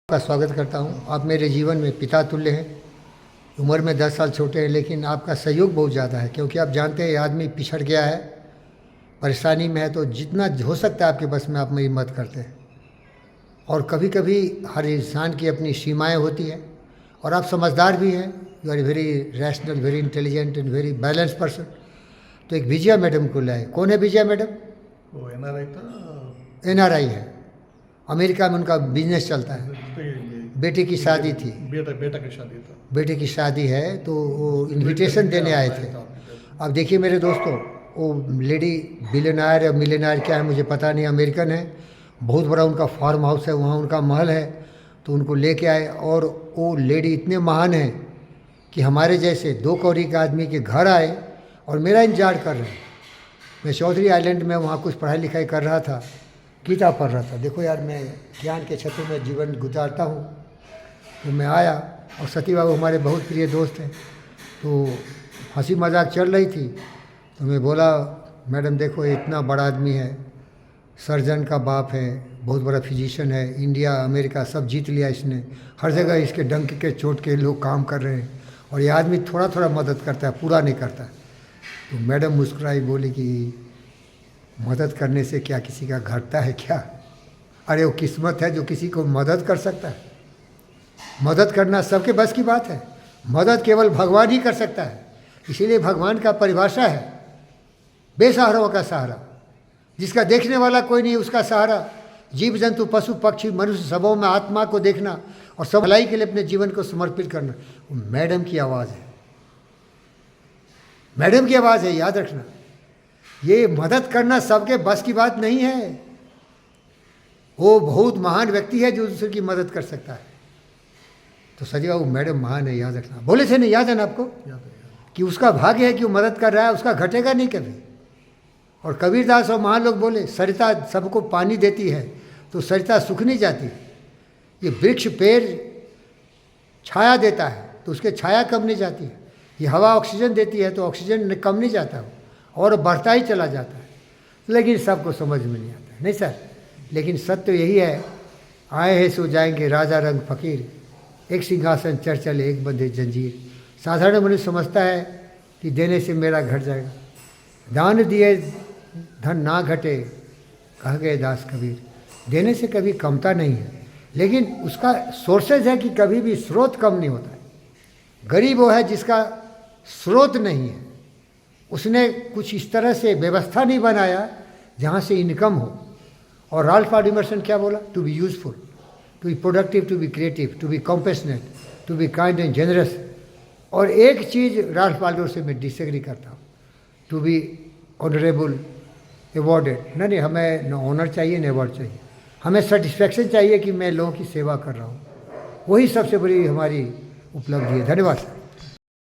का स्वागत करता हूं। आप मेरे जीवन में पिता तुल्य हैं। उम्र में 10 साल छोटे हैं, लेकिन आपका सहयोग बहुत ज़्यादा है, क्योंकि आप जानते हैं ये आदमी पिछड़ गया है, परेशानी में है, तो जितना हो सकता है आपके बस में आप मेरी मदद करते हैं। और कभी कभी हर इंसान की अपनी सीमाएं होती हैं, और आप समझदार भी हैं। You are very rational, very intelligent and very balance person. तो एक विजया मैडम को लाए। कौन है विजया मैडम? वो एनआरआई था। NRI है, अमेरिका में उनका बिजनेस चलता है। बेटे की शादी थी, बेटा की शादी था। बेटे की शादी है, तो वो इनविटेशन देने आए थे। अब देखिए मेरे दोस्तों, वो लेडी बिलियनर या मिलियनर क्या है मुझे पता नहीं, अमेरिकन है, बहुत बड़ा उनका फार्म हाउस है, वहाँ उनका महल है, तो उनको लेके आए। और वो लेडी इतने महान हैं कि हमारे जैसे 2 कौड़ी के आदमी के घर आए और मेरा इंतजार कर रहे हैं। मैं चौधरी आइलैंड में वहाँ कुछ पढ़ाई लिखाई कर रहा था, गीता पढ़ रहा था। देखो यार, मैं ज्ञान के क्षेत्र में जीवन गुजारता हूँ। तो मैं आया, और सती बाबू हमारे बहुत प्रिय दोस्त हैं, तो हंसी मजाक चल रही थी। तो मैं बोला, मैडम देखो ये इतना बड़ा आदमी है, सर्जन का बाप है, बहुत बड़ा फिजिशियन है, इंडिया अमेरिका सब जीत लिया इसने, हर जगह इसके डंक के चोट के लोग काम कर रहे हैं, और ये आदमी थोड़ा थोड़ा मदद करता है, पूरा नहीं करता। तो मैडम मुस्कुराई, बोली कि मदद करने से क्या किसी का घटता है क्या? अरे वो किस्मत है जो किसी को मदद कर सकता है। मदद करना सबके बस की बात है, मदद केवल भगवान ही कर सकता है। इसीलिए भगवान का परिभाषा है बेसहारों का सहारा, जिसका देखने वाला कोई नहीं उसका सहारा। जीव जंतु पशु पक्षी मनुष्य सबों में आत्मा को देखना और सब भलाई के लिए अपने जीवन को समर्पित करना। वो मैडम की आवाज़ है, मैडम की आवाज़ है, याद रखना। ये मदद करना सबके बस की बात नहीं है। वो बहुत महान व्यक्ति है जो दूसरे की मदद कर सकता है। तो सजी बाबू मैडम महान है, याद रखना। बोले थे नहीं, याद है ना आपको? कि उसका भाग्य है कि वो मदद कर रहा है, उसका घटेगा नहीं कभी। और कबीरदास और महान लोग बोले, सरिता सबको पानी देती है तो सरिता सूख नहीं जाती। ये वृक्ष पेड़ छाया देता है तो उसके छाया कम नहीं जाती है। ये हवा ऑक्सीजन देती है तो ऑक्सीजन कम नहीं जाता और बढ़ता ही चला जाता है। लेकिन सबको समझ में नहीं आता, नहीं सर? लेकिन सत्य यही है, आए हैं सो जाएंगे राजा रंग फकीर, एक सिंहासन चढ़ चले एक बंधे जंजीर। साधारण मनुष्य समझता है कि देने से मेरा घट जाएगा। दान दिए धन ना घटे, कह गए दास कबीर। देने से कभी कमता नहीं है, लेकिन उसका सोर्सेज है कि कभी भी स्रोत कम नहीं होता है। गरीब वो है जिसका स्रोत नहीं है, उसने कुछ इस तरह से व्यवस्था नहीं बनाया जहाँ से इनकम हो। और राल्फ वॉल्डो इमर्सन क्या बोला? To be useful, to be productive, to be creative, to be compassionate, to be kind and generous. और एक चीज़ राल्फ वॉल्डो से मैं डिसएग्री करता हूँ, टू बी ऑनरेबल, अवॉर्डेड। नहीं, हमें न ऑनर चाहिए न अवार्ड चाहिए, हमें सेटिस्फैक्शन चाहिए कि मैं लोगों की सेवा कर रहा हूँ। वही सबसे बड़ी हमारी उपलब्धि है। धन्यवाद।